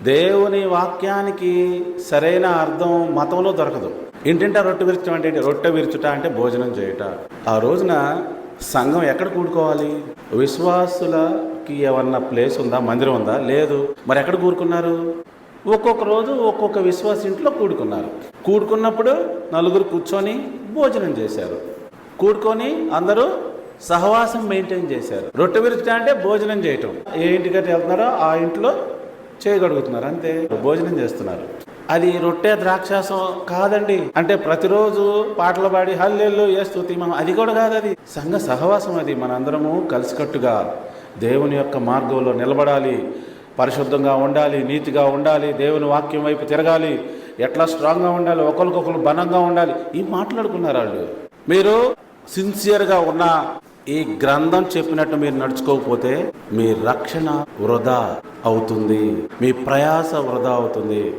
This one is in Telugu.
దేవుని వాక్యానికి సరైన అర్థం మతంలో దొరకదు. ఇంటింటా రొట్టె విరుచడం అంటే ఏంటి? రొట్టె విరుచుట అంటే భోజనం చేయుట. ఆ రోజున సంఘం ఎక్కడ కూడుకోవాలి? విశ్వాసులకి ఏమన్నా ప్లేస్ ఉందా? మందిరం ఉందా? లేదు. మరి ఎక్కడ కూడుకున్నారు? ఒక్కొక్క రోజు ఒక్కొక్క విశ్వాస ఇంట్లో కూడుకున్నారు. కూడుకున్నప్పుడు నలుగురు కూర్చొని భోజనం చేశారు. కూడుకొని అందరూ సహవాసం మెయింటైన్ చేశారు. రొట్టె విరుచుట అంటే భోజనం చేయటం. ఏ ఇంటికైతే వెళ్తున్నారో ఆ ఇంట్లో చేయగలుగుతున్నారు, అంతే. భోజనం చేస్తున్నారు. అది రొట్టె ద్రాక్షాసం కాదండి. అంటే ప్రతిరోజు పాటలు పాడి హల్లెలూయా స్తుతి అది కూడా కాదు. అది సంఘ సహవాసం. అది మనందరము కలిసికట్టుగా దేవుని యొక్క మార్గంలో నిలబడాలి, పరిశుద్ధంగా ఉండాలి, నీతిగా ఉండాలి, దేవుని వాక్యం వైపు తిరగాలి, ఎట్లా స్ట్రాంగ్గా ఉండాలి, ఒకరికొకరు బలంగా ఉండాలి. ఈ మాట్లాడుకున్నారు వాళ్ళు. మీరు సిన్సియర్గా ఉన్న ఈ గ్రంథం చెప్పినట్టు మీరు నడుచుకోకపోతే మీ రక్షణ వృధా అవుతుంది, మీ ప్రయాస వృధా అవుతుంది.